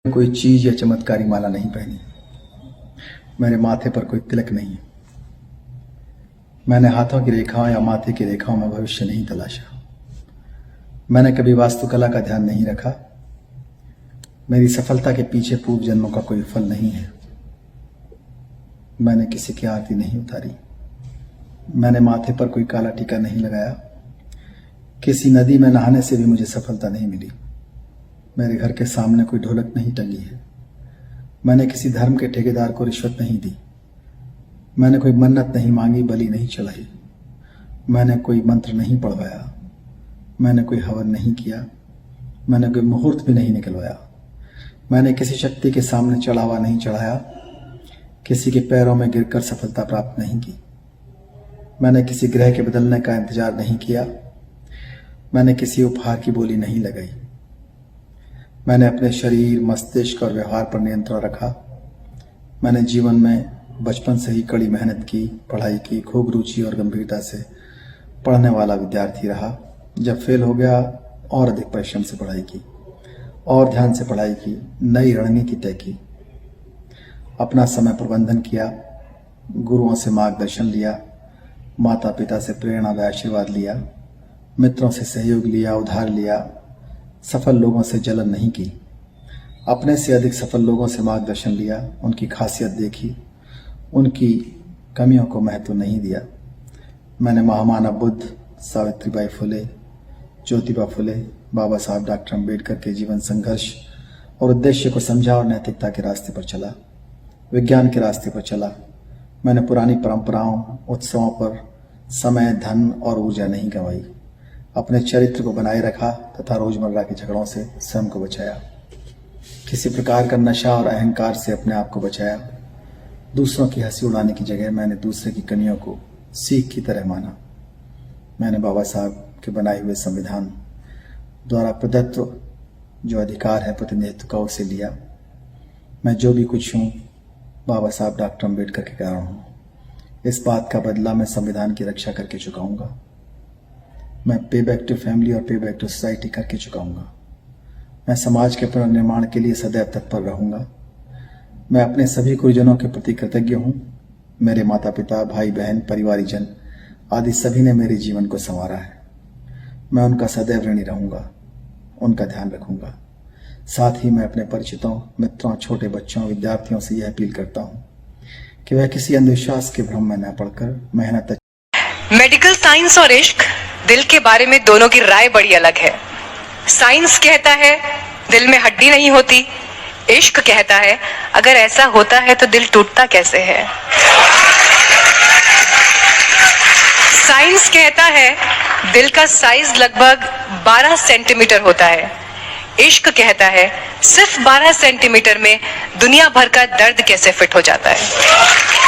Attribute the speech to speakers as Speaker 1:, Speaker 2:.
Speaker 1: कोई चीज या चमत्कारी माला नहीं पहनी। मेरे माथे पर कोई तिलक नहीं है। मैंने हाथों की रेखाओं या माथे की रेखाओं में भविष्य नहीं तलाशा। मैंने कभी वास्तुकला का ध्यान नहीं रखा। मेरी सफलता के पीछे पूर्व जन्मों का कोई फल नहीं है। मैंने किसी की आरती नहीं उतारी। मैंने माथे पर कोई काला टीका नहीं लगाया। किसी नदी में नहाने से भी मुझे सफलता नहीं मिली। मेरे घर के सामने कोई ढोलक नहीं टंगी है। मैंने किसी धर्म के ठेकेदार को रिश्वत नहीं दी। मैंने कोई मन्नत नहीं मांगी, बलि नहीं चढ़ाई। मैंने कोई मंत्र नहीं पढ़वाया। मैंने कोई हवन नहीं किया। मैंने कोई मुहूर्त भी नहीं निकलवाया। मैंने किसी शक्ति के सामने चढ़ावा नहीं चढ़ाया। किसी के पैरों में गिरकर सफलता प्राप्त नहीं की। मैंने किसी ग्रह के बदलने का इंतजार नहीं किया। मैंने किसी उपहार की बोली नहीं लगाई। मैंने अपने शरीर, मस्तिष्क और व्यवहार पर नियंत्रण रखा। मैंने जीवन में बचपन से ही कड़ी मेहनत की, पढ़ाई की, खूब रुचि और गंभीरता से पढ़ने वाला विद्यार्थी रहा। जब फेल हो गया और अधिक परिश्रम से पढ़ाई की और ध्यान से पढ़ाई की, नई रणनीति तय की, अपना समय प्रबंधन किया, गुरुओं से मार्गदर्शन लिया, माता पिता से प्रेरणा व आशीर्वाद लिया, मित्रों से सहयोग लिया, उधार लिया, सफल लोगों से जलन नहीं की, अपने से अधिक सफल लोगों से मार्गदर्शन लिया, उनकी खासियत देखी, उनकी कमियों को महत्व नहीं दिया। मैंने महामानव बुद्ध, सावित्रीबाई फुले, ज्योतिबा फुले, बाबा साहब डॉक्टर अम्बेडकर के जीवन संघर्ष और उद्देश्य को समझा और नैतिकता के रास्ते पर चला, विज्ञान के रास्ते पर चला। मैंने पुरानी परंपराओं, उत्सवों पर समय, धन और ऊर्जा नहीं गंवाई। अपने चरित्र को बनाए रखा तथा रोजमर्रा के झगड़ों से स्वयं को बचाया। किसी प्रकार का नशा और अहंकार से अपने आप को बचाया। दूसरों की हंसी उड़ाने की जगह मैंने दूसरे की कमियों को सीख की तरह माना। मैंने बाबा साहब के बनाए हुए संविधान द्वारा प्रदत्त जो अधिकार है प्रतिनिधित्व का, उसे लिया। मैं जो भी कुछ हूँ बाबा साहब डॉक्टर अम्बेडकर के कारण हूँ। इस बात का बदला मैं संविधान की रक्षा करके चुकाऊंगा। मैं पे बैक टू फैमिली और पे बैक टू सोसाइटी करके चुकाऊंगा। मैं समाज के पुनर्निर्माण के लिए सदैव तत्पर रहूंगा। मैं अपने सभी गुरुजनों के प्रति कृतज्ञ हूँ। मेरे माता पिता, भाई बहन, परिवारीजन आदि सभी ने मेरे जीवन को संवारा है। मैं उनका सदैव ऋणी रहूंगा, उनका ध्यान रखूंगा। साथ ही मैं अपने परिचितों, मित्रों, छोटे बच्चों, विद्यार्थियों से यह अपील करता हूँ कि वह किसी अंधविश्वास के भ्रम में न पड़कर मेहनत।
Speaker 2: मेडिकल साइंस और इश्क, दिल के बारे में दोनों की राय बड़ी अलग है। साइंस कहता है दिल में हड्डी नहीं होती, इश्क कहता है अगर ऐसा होता है तो दिल टूटता कैसे है। साइंस कहता है दिल का साइज लगभग 12 सेंटीमीटर होता है। इश्क कहता है सिर्फ 12 सेंटीमीटर में दुनिया भर का दर्द कैसे फिट हो जाता है।